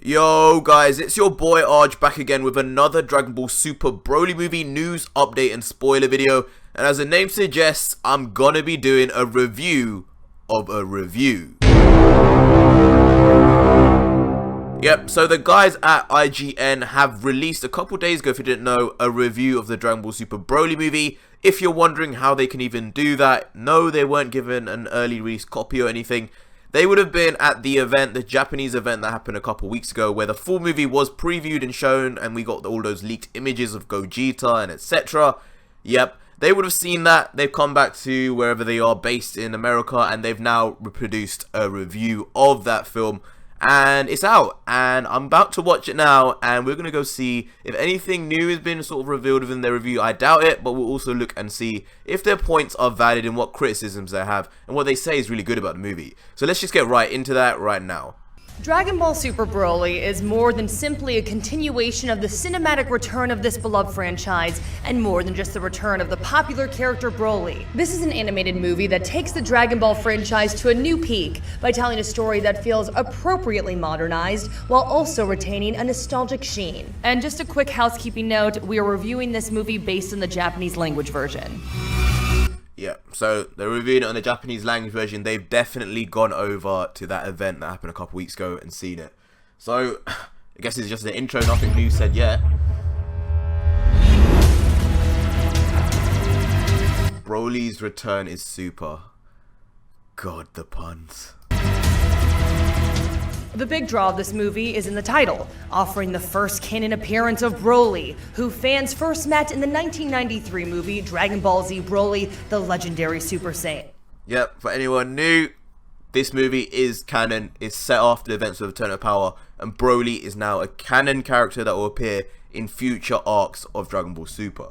Yo guys, it's your boy Arj back again with another Dragon Ball Super Broly movie news update and spoiler video. And as the name suggests, I'm gonna be doing a review of a review. Yep, so the guys at IGN have released a couple days ago, if you didn't know, a review of the Dragon Ball Super Broly movie. If you're wondering how they can even do that, no, they weren't given an early release copy or anything. They would have been at the event, the Japanese event that happened a couple weeks ago, where the full movie was previewed and shown, and we got all those leaked images of Gogeta and etc. Yep, they would have seen that. They've come back to wherever they are based in America, and they've now reproduced a review of that film. And it's out, and I'm about to watch it now, and we're going to go see if anything new has been sort of revealed within their review. I doubt it, but we'll also look and see if their points are valid and what criticisms they have, and what they say is really good about the movie. So let's just get right into that right now. Dragon Ball Super Broly is more than simply a continuation of the cinematic return of this beloved franchise, and more than just the return of the popular character Broly. This is an animated movie that takes the Dragon Ball franchise to a new peak by telling a story that feels appropriately modernized while also retaining a nostalgic sheen. And just a quick housekeeping note, we are reviewing this movie based on the Japanese language version. Yeah, so they're reviewing it on the Japanese language version. They've definitely gone over to that event that happened a couple weeks ago and seen it. So, I guess it's just an intro, nothing new said yet. Broly's return is super. God, the puns. The big draw of this movie is in the title, offering the first canon appearance of Broly, who fans first met in the 1993 movie Dragon Ball Z Broly, the legendary Super Saiyan. Yep, for anyone new, this movie is canon. It's set after the events of Return of Power, and Broly is now a canon character that will appear in future arcs of Dragon Ball Super.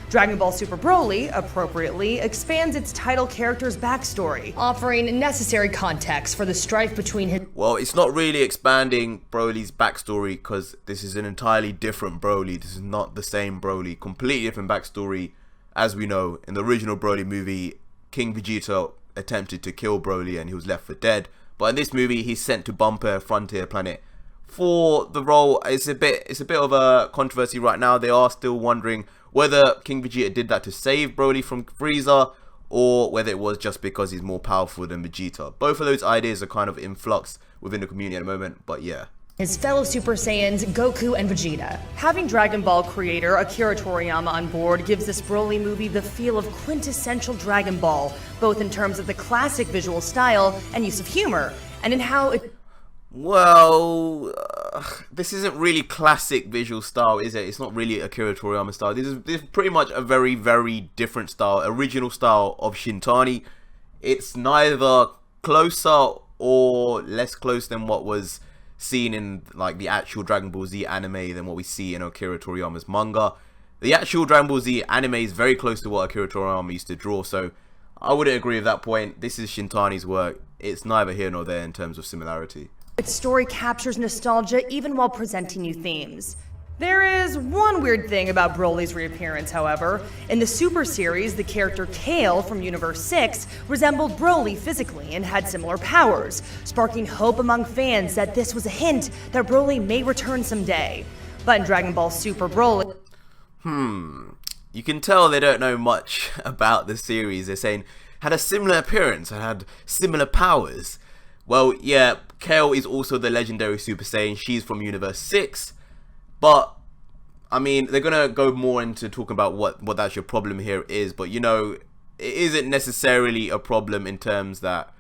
Dragon Ball Super Broly, appropriately, expands its title character's backstory, offering necessary context for the strife between his— Well, it's not really expanding Broly's backstory, because this is an entirely different Broly. This is not the same Broly. Completely different backstory. As we know, in the original Broly movie, King Vegeta attempted to kill Broly and he was left for dead. But in this movie, he's sent to Bumper Frontier Planet for the role. It's a bit of a controversy right now. They are still wondering whether King Vegeta did that to save Broly from Frieza, or whether it was just because he's more powerful than Vegeta. Both of those ideas are kind of in flux within the community at the moment, but yeah. His fellow Super Saiyans, Goku and Vegeta. Having Dragon Ball creator Akira Toriyama on board gives this Broly movie the feel of quintessential Dragon Ball, both in terms of the classic visual style and use of humor, and in how it— Well, this isn't really classic visual style, is it? It's not really Akira Toriyama style. This is pretty much a very, very different style, original style of Shintani. It's neither closer or less close than what was seen in like the actual Dragon Ball Z anime than what we see in Akira Toriyama's manga. The actual Dragon Ball Z anime is very close to what Akira Toriyama used to draw, so I wouldn't agree with that point. This is Shintani's work. It's neither here nor there in terms of similarity. Its story captures nostalgia even while presenting new themes. There is one weird thing about Broly's reappearance, however. In the Super series, the character Kale from Universe 6 resembled Broly physically and had similar powers, sparking hope among fans that this was a hint that Broly may return someday. But in Dragon Ball Super Broly— You can tell they don't know much about the series. They're saying, had a similar appearance and had similar powers. Well, yeah, Kale is also the legendary Super Saiyan. She's from Universe 6. But, I mean, they're going to go more into talking about what that's your problem here is. But, you know, it isn't necessarily a problem in terms that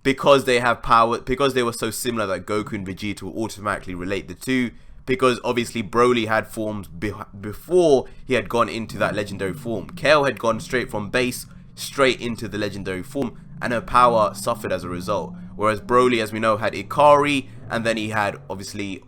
because they have power, because they were so similar that Goku and Vegeta will automatically relate the two. Because obviously Broly had forms before he had gone into that legendary form. Kale had gone straight from base, straight into the legendary form, and her power suffered as a result. Whereas Broly, as we know, had Ikari, and then he had obviously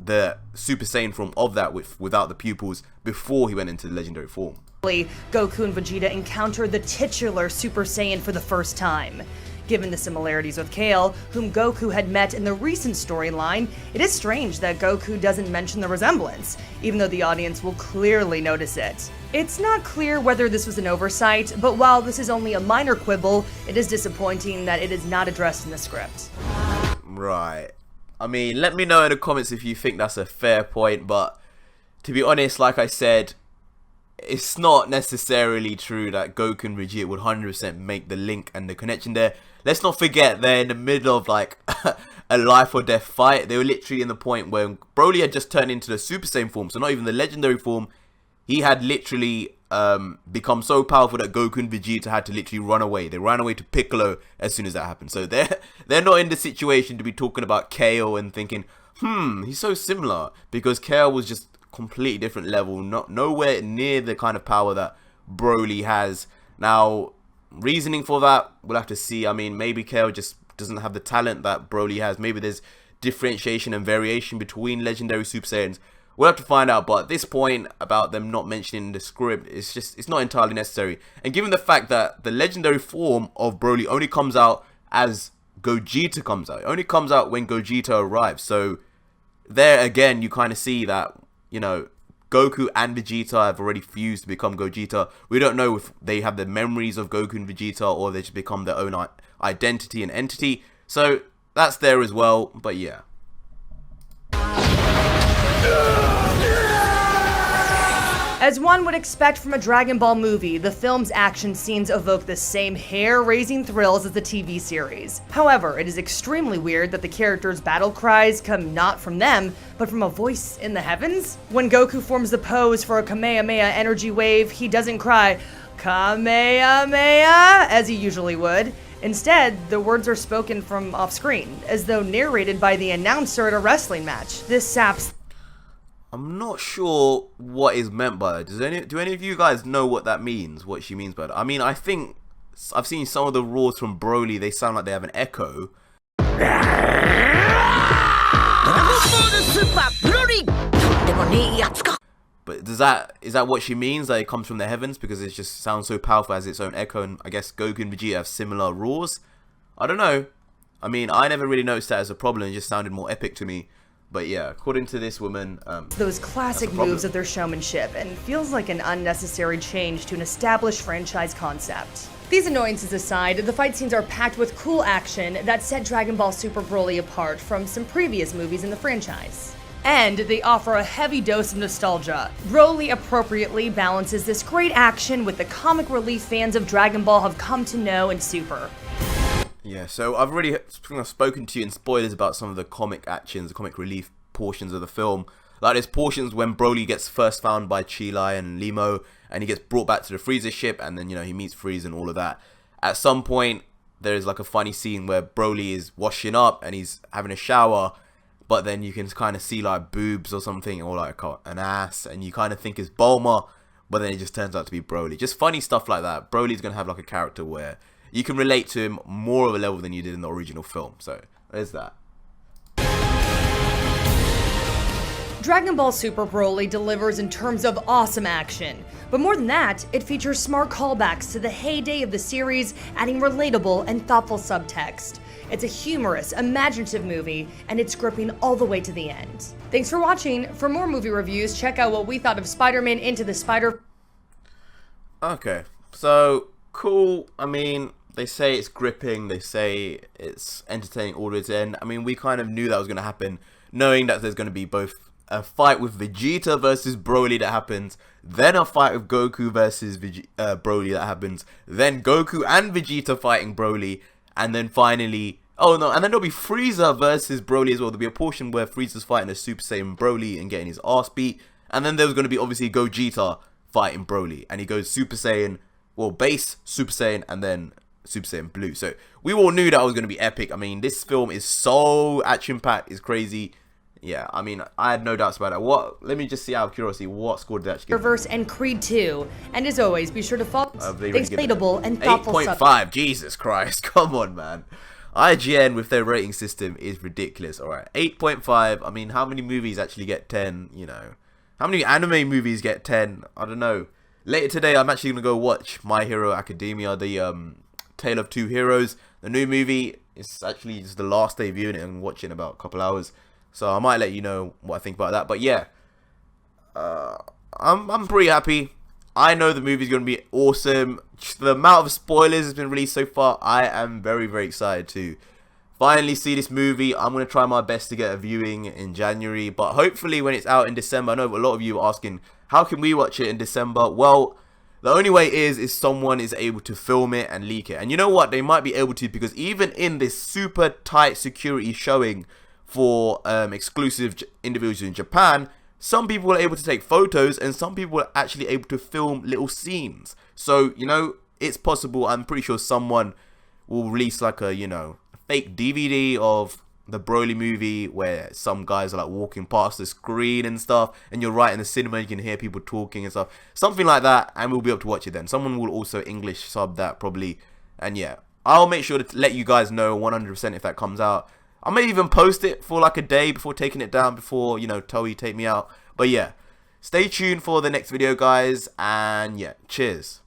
the Super Saiyan form of that without the pupils before he went into the legendary form. Goku and Vegeta encounter the titular Super Saiyan for the first time. Given the similarities with Kale, whom Goku had met in the recent storyline, it is strange that Goku doesn't mention the resemblance, even though the audience will clearly notice it. It's not clear whether this was an oversight, but while this is only a minor quibble, it is disappointing that it is not addressed in the script. Right. I mean, let me know in the comments if you think that's a fair point, but to be honest, like I said, it's not necessarily true that Goku and Vegeta would 100% make the link and the connection there. Let's not forget they're in the middle of like a life or death fight. They were literally in the point where Broly had just turned into the Super Saiyan form, so not even the legendary form. He had literally become so powerful that Goku and Vegeta had to literally run away. They ran away to Piccolo as soon as that happened. So they're not in the situation to be talking about Kale and thinking, he's so similar, because Kale was just completely different level, nowhere near the kind of power that Broly has. Now, reasoning for that, we'll have to see. I mean, maybe Kale just doesn't have the talent that Broly has. Maybe there's differentiation and variation between legendary Super Saiyans. We'll have to find out, but at this point about them not mentioning the script, it's not entirely necessary. And given the fact that the legendary form of Broly only comes out as Gogeta comes out, it only comes out when Gogeta arrives. So there again, you kind of see that, you know, Goku and Vegeta have already fused to become Gogeta. We don't know if they have the memories of Goku and Vegeta or they just become their own identity and entity. So that's there as well, but yeah. As one would expect from a Dragon Ball movie, the film's action scenes evoke the same hair-raising thrills as the TV series. However, it is extremely weird that the characters' battle cries come not from them, but from a voice in the heavens. When Goku forms the pose for a Kamehameha energy wave, he doesn't cry, Kamehameha, as he usually would. Instead, the words are spoken from off-screen, as though narrated by the announcer at a wrestling match. This saps. I'm not sure what is meant by that. Do any of you guys know what that means? What she means by that? I mean, I think I've seen some of the roars from Broly. They sound like they have an echo. But is that what she means? That it comes from the heavens because it just sounds so powerful as its own echo? And I guess Goku and Vegeta have similar roars. I don't know. I mean, I never really noticed that as a problem. It just sounded more epic to me. But yeah, according to this woman, those classic moves of their showmanship, and feels like an unnecessary change to an established franchise concept. These annoyances aside, the fight scenes are packed with cool action that set Dragon Ball Super Broly apart from some previous movies in the franchise. And they offer a heavy dose of nostalgia. Broly appropriately balances this great action with the comic relief fans of Dragon Ball have come to know in Super. Yeah, so I've already spoken to you in spoilers about some of the comic actions, the comic relief portions of the film. Like there's portions when Broly gets first found by Chi-Lai and Limo, and he gets brought back to the Frieza ship, and then, you know, he meets Frieza and all of that. At some point, there's like a funny scene where Broly is washing up and he's having a shower, but then you can kind of see like boobs or something, or like an ass, and you kind of think it's Bulma, but then it just turns out to be Broly. Just funny stuff like that. Broly's going to have like a character where you can relate to him more of a level than you did in the original film. So, there's that. Dragon Ball Super Broly delivers in terms of awesome action. But more than that, it features smart callbacks to the heyday of the series, adding relatable and thoughtful subtext. It's a humorous, imaginative movie, and it's gripping all the way to the end. Thanks for watching. For more movie reviews, check out what we thought of Spider-Man Into the Spider... Okay, so, cool. I mean, they say it's gripping, they say it's entertaining all its end. I mean, we kind of knew that was going to happen, knowing that there's going to be both a fight with Vegeta versus Broly that happens, then a fight with Goku versus Broly that happens, then Goku and Vegeta fighting Broly, and then finally, oh no, and then there'll be Frieza versus Broly as well. There'll be a portion where Frieza's fighting a Super Saiyan Broly and getting his ass beat, and then there's going to be obviously Gogeta fighting Broly, and he goes Super Saiyan, well, base Super Saiyan, and then Super Saiyan Blue. So we all knew that was going to be epic. I mean, this film is so action-packed, it's crazy. Yeah, I mean, I had no doubts about it. Let me just see out of curiosity, what score did that actually give? Verse and Creed 2. And as always, be sure to follow relatable and thoughtful 8.5, Jesus Christ, come on, man. IGN with their rating system is ridiculous. Alright, 8.5, I mean, how many movies actually get 10, you know? How many anime movies get 10? I don't know. Later today, I'm actually going to go watch My Hero Academia, the Tale of Two Heroes. The new movie, it's actually just the last day viewing it and watching about a couple hours. So I might let you know what I think about that. But yeah, I'm pretty happy. I know the movie's going to be awesome. Just the amount of spoilers has been released so far, I am very, very excited to finally see this movie. I'm going to try my best to get a viewing in January, but hopefully when it's out in December, I know a lot of you are asking, how can we watch it in December? Well, the only way is someone is able to film it and leak it. And you know what? They might be able to, because even in this super tight security showing for exclusive individuals in Japan, some people were able to take photos and some people were actually able to film little scenes. So, you know, it's possible. I'm pretty sure someone will release like a, you know, fake DVD of the Broly movie where some guys are like walking past the screen and stuff, and you're right in the cinema, you can hear people talking and stuff, something like that, and we'll be able to watch it then. Someone will also English sub that probably, and yeah, I'll make sure to let you guys know 100% if that comes out. I may even post it for like a day before taking it down, before, you know, Toei take me out. But yeah, stay tuned for the next video, guys, and yeah, cheers.